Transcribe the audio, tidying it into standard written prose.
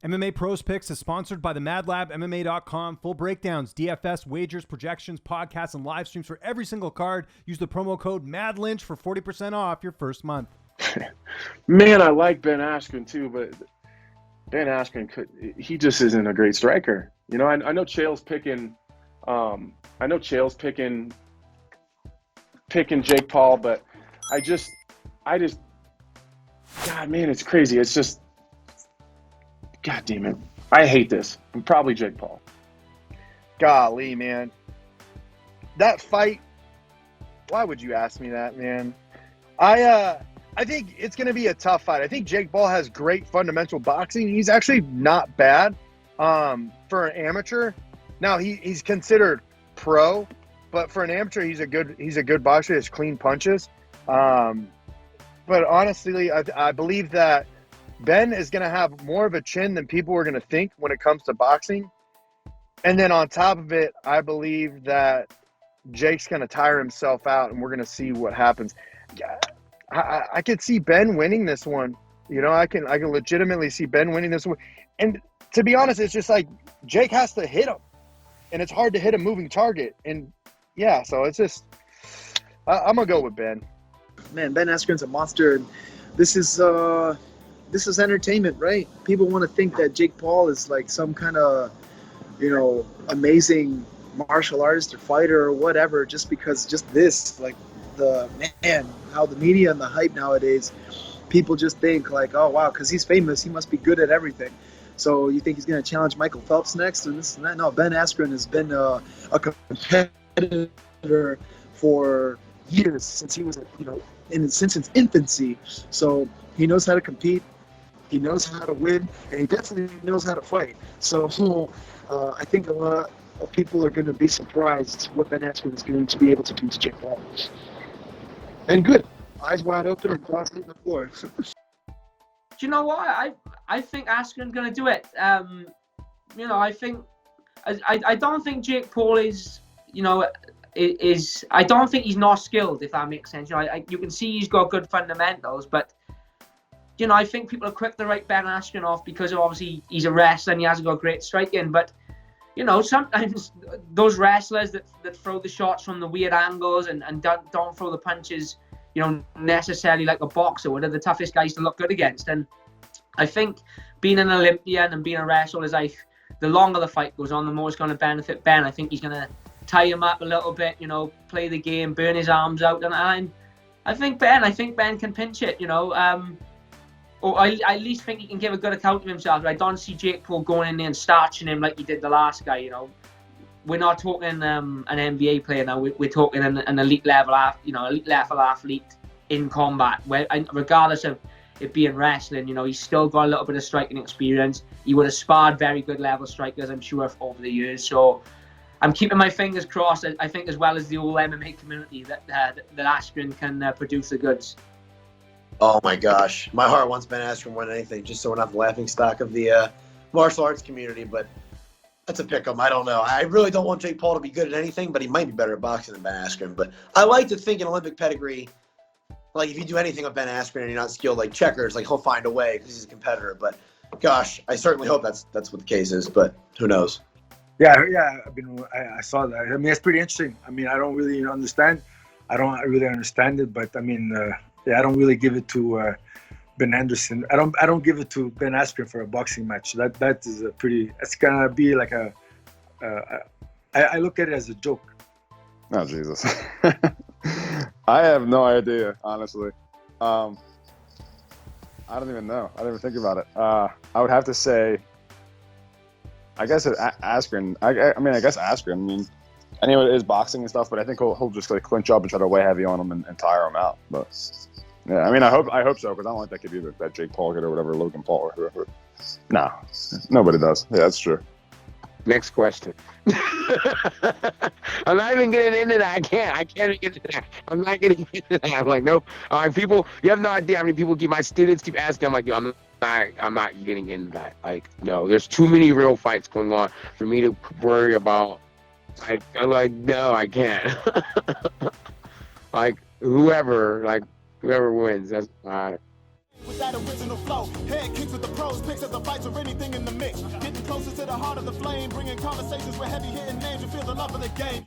MMA Pros Picks is sponsored by the Mad Lab, MMA.com. Full breakdowns, DFS, wagers, projections, podcasts, and live streams for every single card. Use the promo code MADLYNCH for 40% off your first month. Man, I like Ben Askren too, but Ben Askren he just isn't a great striker. You know, I know Chael's picking Jake Paul, but I just God, man, it's crazy. It's just, God damn it. I hate this. I'm probably Jake Paul. Golly, man. That fight, why would you ask me that, man? I think it's going to be a tough fight. I think Jake Paul has great fundamental boxing. He's actually not bad for an amateur. Now, he's considered pro, but for an amateur, he's a good boxer. He has clean punches. But honestly, I believe that Ben is going to have more of a chin than people are going to think when it comes to boxing. And then on top of it, I believe that Jake's going to tire himself out, and we're going to see what happens. I could see Ben winning this one. You know, I can legitimately see Ben winning this one. And to be honest, it's just like Jake has to hit him, and it's hard to hit a moving target. And yeah, so it's just I'm gonna go with Ben. Man, Ben Askren's a monster. And this is entertainment, right? People want to think that Jake Paul is like some kind of, amazing martial artist or fighter or whatever, just because how the media and the hype nowadays, people just think like, oh wow, because he's famous, he must be good at everything. So you think he's going to challenge Michael Phelps next and this and that? No, Ben Askren has been a competitor for years, since he was, since his infancy. So he knows how to compete, he knows how to win, and he definitely knows how to fight. So I think a lot of people are going to be surprised what Ben Askren is going to be able to do to Jake Paul. And good. Eyes wide open and crossing the floor. Do you know what? I think Askren's going to do it. I don't think Jake Paul is, I don't think he's not skilled, if that makes sense. You can see he's got good fundamentals, but, I think people are quick to write Ben Askren off because of obviously he's a wrestler and he hasn't got great striking, but sometimes those wrestlers that throw the shots from the weird angles and don't throw the punches, necessarily like a boxer would, are the toughest guys to look good against. And I think being an Olympian and being a wrestler is like, the longer the fight goes on, the more it's going to benefit Ben. I think he's going to tie him up a little bit, play the game, burn his arms out. And I think Ben can pinch it, or I at least think he can give a good account of himself. I don't see Jake Paul going in there and starching him like he did the last guy. We're not talking an NBA player now. We're talking an elite level athlete in combat. Where regardless of it being wrestling, he's still got a little bit of striking experience. He would have sparred very good level strikers, I'm sure, over the years. So I'm keeping my fingers crossed. I think, as well as the whole MMA community, that Askren can produce the goods. Oh my gosh, my heart wants Ben Askren win anything, just so we're not the laughing stock of the martial arts community. But that's a pick 'em. I don't know. I really don't want Jake Paul to be good at anything, but he might be better at boxing than Ben Askren. But I like to think in Olympic pedigree, like if you do anything with Ben Askren and you're not skilled like checkers, like he'll find a way because he's a competitor. But gosh, I certainly hope that's what the case is. But who knows? Yeah. I saw that. I mean, it's pretty interesting. I mean, I don't really understand. I don't really understand it, but I mean. I don't really give it to Ben Anderson. I don't give it to Ben Askren for a boxing match. That is a pretty. It's gonna be like I look at it as a joke. Oh Jesus! I have no idea, honestly. I don't even know. I didn't even think about it. I would have to say, I guess Askren. I guess Askren. I mean, I know it is boxing and stuff, but I think he'll just like clinch up and try to weigh heavy on him and tire him out. But yeah, I mean, I hope so, because I don't like that kid either, that Jake Paul kid or whatever, Logan Paul or whoever. No, nobody does. Yeah, that's true. Next question. I'm not even getting into that. I can't get into that. I'm not getting into that. I'm like, nope. People, you have no idea how many people my students keep asking. I'm like, yo, I'm not getting into that. Like, no, there's too many real fights going on for me to worry about. I'm like, no, I can't. Whoever wins, that's fine. With that original flow, head kicks with the pros, picks of the fights or anything in the to the heart of the flame, bringing conversations with heavy hitting names. You feel the love of the game.